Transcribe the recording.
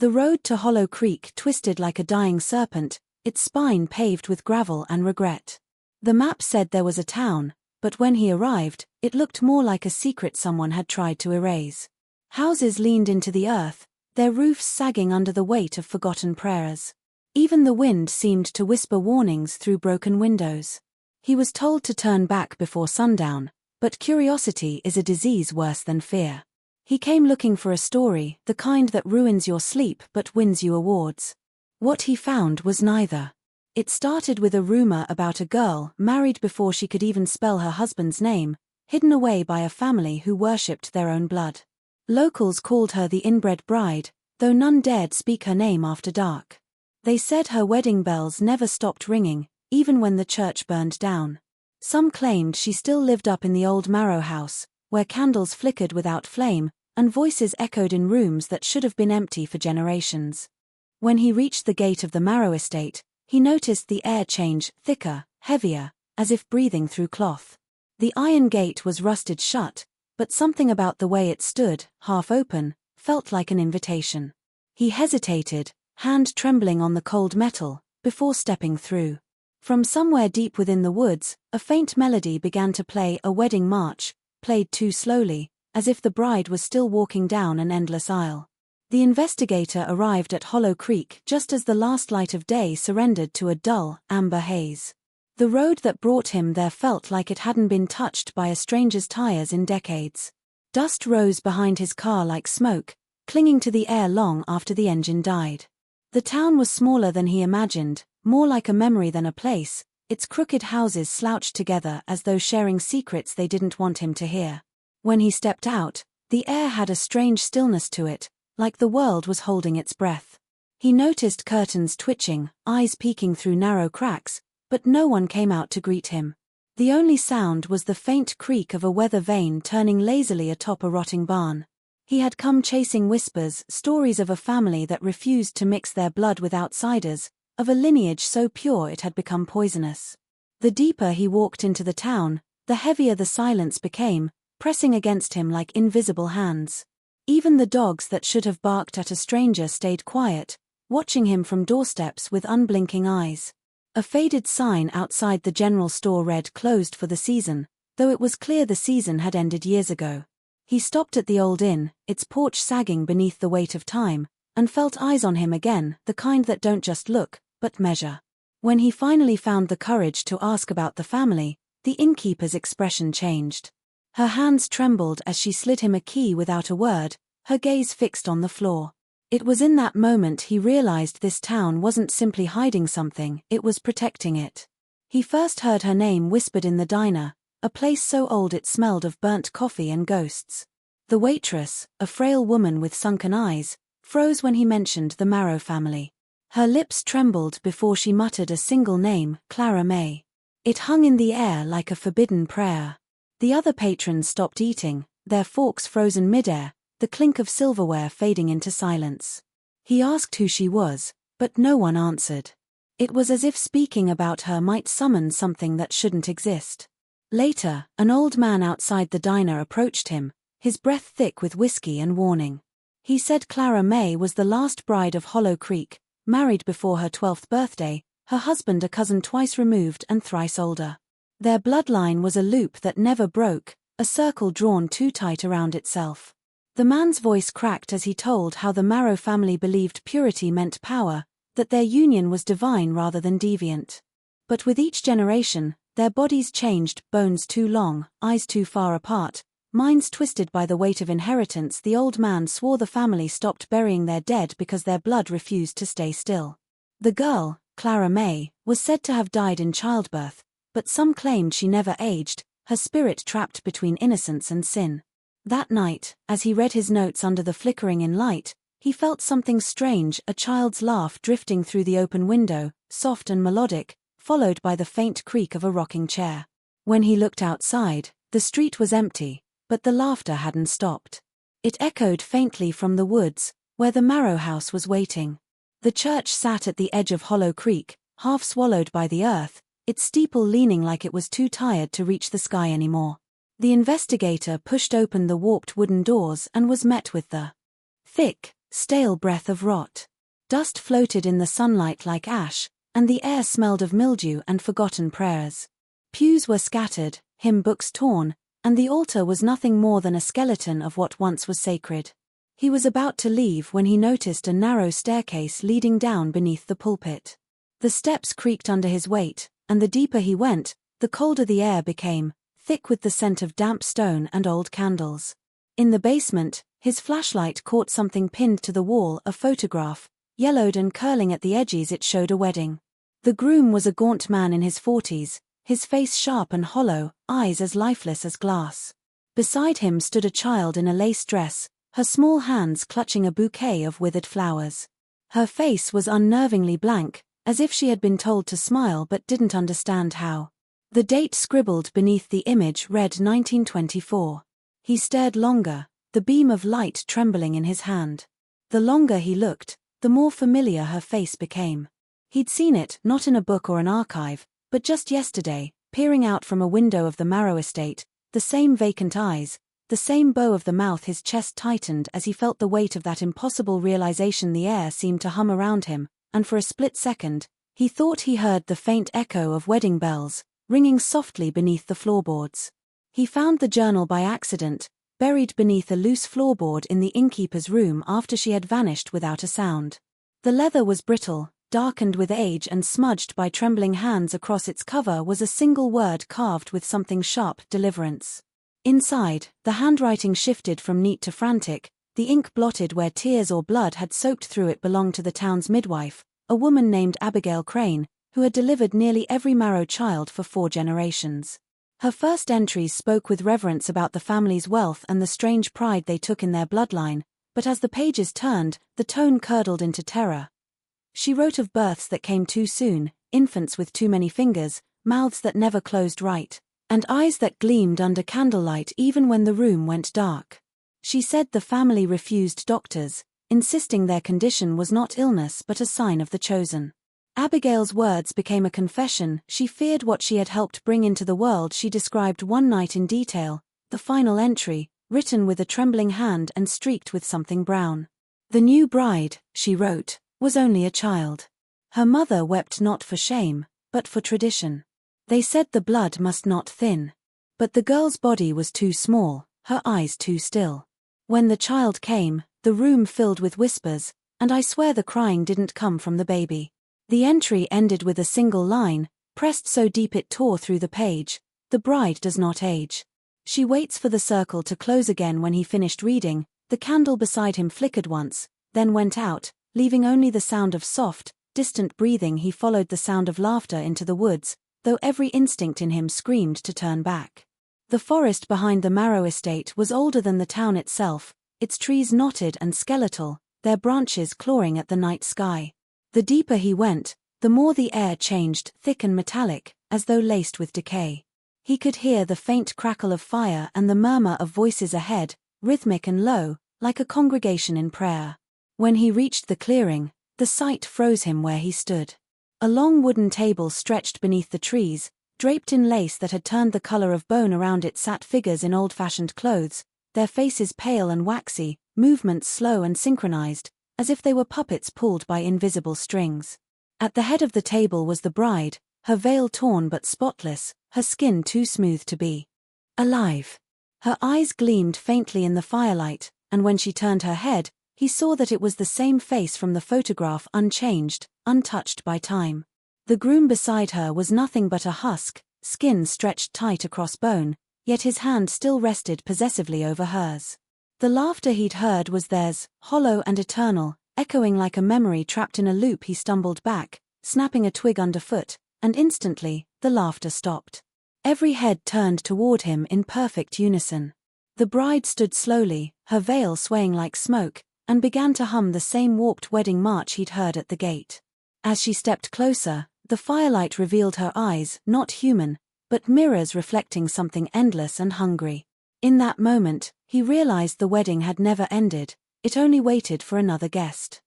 The road to Hollow Creek twisted like a dying serpent, its spine paved with gravel and regret. The map said there was a town, but when he arrived, it looked more like a secret someone had tried to erase. Houses leaned into the earth, their roofs sagging under the weight of forgotten prayers. Even the wind seemed to whisper warnings through broken windows. He was told to turn back before sundown, but curiosity is a disease worse than fear. He came looking for a story, the kind that ruins your sleep but wins you awards. What he found was neither. It started with a rumor about a girl married before she could even spell her husband's name, hidden away by a family who worshipped their own blood. Locals called her the inbred bride, though none dared speak her name after dark. They said her wedding bells never stopped ringing, even when the church burned down. Some claimed she still lived up in the old Marrow house, where candles flickered without flame, and voices echoed in rooms that should have been empty for generations. When he reached the gate of the Marrow estate, he noticed the air change, thicker, heavier, as if breathing through cloth. The iron gate was rusted shut, but something about the way it stood, half open, felt like an invitation. He hesitated, hand trembling on the cold metal, before stepping through. From somewhere deep within the woods, a faint melody began to play, a wedding march, played too slowly, as if the bride was still walking down an endless aisle. The investigator arrived at Hollow Creek just as the last light of day surrendered to a dull, amber haze. The road that brought him there felt like it hadn't been touched by a stranger's tires in decades. Dust rose behind his car like smoke, clinging to the air long after the engine died. The town was smaller than he imagined, more like a memory than a place, its crooked houses slouched together as though sharing secrets they didn't want him to hear. When he stepped out, the air had a strange stillness to it, like the world was holding its breath. He noticed curtains twitching, eyes peeking through narrow cracks, but no one came out to greet him. The only sound was the faint creak of a weather vane turning lazily atop a rotting barn. He had come chasing whispers, stories of a family that refused to mix their blood with outsiders, of a lineage so pure it had become poisonous. The deeper he walked into the town, the heavier the silence became, pressing against him like invisible hands. Even the dogs that should have barked at a stranger stayed quiet, watching him from doorsteps with unblinking eyes. A faded sign outside the general store read "Closed for the season," though it was clear the season had ended years ago. He stopped at the old inn, its porch sagging beneath the weight of time, and felt eyes on him again, the kind that don't just look, but measure. When he finally found the courage to ask about the family, the innkeeper's expression changed. Her hands trembled as she slid him a key without a word, her gaze fixed on the floor. It was in that moment he realized this town wasn't simply hiding something, it was protecting it. He first heard her name whispered in the diner, a place so old it smelled of burnt coffee and ghosts. The waitress, a frail woman with sunken eyes, froze when he mentioned the Marrow family. Her lips trembled before she muttered a single name, Clara May. It hung in the air like a forbidden prayer. The other patrons stopped eating, their forks frozen midair, the clink of silverware fading into silence. He asked who she was, but no one answered. It was as if speaking about her might summon something that shouldn't exist. Later, an old man outside the diner approached him, his breath thick with whiskey and warning. He said Clara May was the last bride of Hollow Creek, married before her 12th birthday, her husband a cousin twice removed and thrice older. Their bloodline was a loop that never broke, a circle drawn too tight around itself. The man's voice cracked as he told how the Marrow family believed purity meant power, that their union was divine rather than deviant. But with each generation, their bodies changed, bones too long, eyes too far apart, minds twisted by the weight of inheritance. The old man swore the family stopped burying their dead because their blood refused to stay still. The girl, Clara May, was said to have died in childbirth, but some claimed she never aged, her spirit trapped between innocence and sin. That night, as he read his notes under the flickering in light, he felt something strange, a child's laugh drifting through the open window, soft and melodic, followed by the faint creak of a rocking chair. When he looked outside, the street was empty, but the laughter hadn't stopped. It echoed faintly from the woods, where the Marrow house was waiting. The church sat at the edge of Hollow Creek, half swallowed by the earth, its steeple leaning like it was too tired to reach the sky anymore. The investigator pushed open the warped wooden doors and was met with the thick, stale breath of rot. Dust floated in the sunlight like ash, and the air smelled of mildew and forgotten prayers. Pews were scattered, hymn books torn, and the altar was nothing more than a skeleton of what once was sacred. He was about to leave when he noticed a narrow staircase leading down beneath the pulpit. The steps creaked under his weight, and the deeper he went, the colder the air became, thick with the scent of damp stone and old candles. In the basement, his flashlight caught something pinned to the wall, a photograph. Yellowed and curling at the edges, it showed a wedding. The groom was a gaunt man in his 40s, his face sharp and hollow, eyes as lifeless as glass. Beside him stood a child in a lace dress, her small hands clutching a bouquet of withered flowers. Her face was unnervingly blank, as if she had been told to smile but didn't understand how. The date scribbled beneath the image read 1924. He stared longer, the beam of light trembling in his hand. The longer he looked, the more familiar her face became. He'd seen it, not in a book or an archive, but just yesterday, peering out from a window of the Marrow estate, the same vacant eyes, the same bow of the mouth. His chest tightened as he felt the weight of that impossible realization. The air seemed to hum around him, and for a split second, he thought he heard the faint echo of wedding bells, ringing softly beneath the floorboards. He found the journal by accident, buried beneath a loose floorboard in the innkeeper's room after she had vanished without a sound. The leather was brittle, darkened with age and smudged by trembling hands. Across its cover was a single word carved with something sharp: deliverance. Inside, the handwriting shifted from neat to frantic, the ink blotted where tears or blood had soaked through. It belonged to the town's midwife, a woman named Abigail Crane, who had delivered nearly every Marrow child for 4 generations. Her first entries spoke with reverence about the family's wealth and the strange pride they took in their bloodline, but as the pages turned, the tone curdled into terror. She wrote of births that came too soon, infants with too many fingers, mouths that never closed right, and eyes that gleamed under candlelight even when the room went dark. She said the family refused doctors, insisting their condition was not illness but a sign of the chosen. Abigail's words became a confession. She feared what she had helped bring into the world. She described one night in detail, the final entry, written with a trembling hand and streaked with something brown. The new bride, she wrote, was only a child. Her mother wept not for shame, but for tradition. They said the blood must not thin. But the girl's body was too small, her eyes too still. When the child came, the room filled with whispers, and I swear the crying didn't come from the baby. The entry ended with a single line, pressed so deep it tore through the page: the bride does not age. She waits for the circle to close again. When he finished reading, the candle beside him flickered once, then went out, leaving only the sound of soft, distant breathing. He followed the sound of laughter into the woods, though every instinct in him screamed to turn back. The forest behind the Marrow estate was older than the town itself, its trees knotted and skeletal, their branches clawing at the night sky. The deeper he went, the more the air changed, thick and metallic, as though laced with decay. He could hear the faint crackle of fire and the murmur of voices ahead, rhythmic and low, like a congregation in prayer. When he reached the clearing, the sight froze him where he stood. A long wooden table stretched beneath the trees, draped in lace that had turned the color of bone. Around it sat figures in old-fashioned clothes, their faces pale and waxy, movements slow and synchronized, as if they were puppets pulled by invisible strings. At the head of the table was the bride, her veil torn but spotless, her skin too smooth to be alive. Her eyes gleamed faintly in the firelight, and when she turned her head, he saw that it was the same face from the photograph, unchanged, untouched by time. The groom beside her was nothing but a husk, skin stretched tight across bone, yet his hand still rested possessively over hers. The laughter he'd heard was theirs, hollow and eternal, echoing like a memory trapped in a loop. He stumbled back, snapping a twig underfoot, and instantly, the laughter stopped. Every head turned toward him in perfect unison. The bride stood slowly, her veil swaying like smoke, and began to hum the same warped wedding march he'd heard at the gate. As she stepped closer, the firelight revealed her eyes, not human, but mirrors reflecting something endless and hungry. In that moment, he realized the wedding had never ended, it only waited for another guest.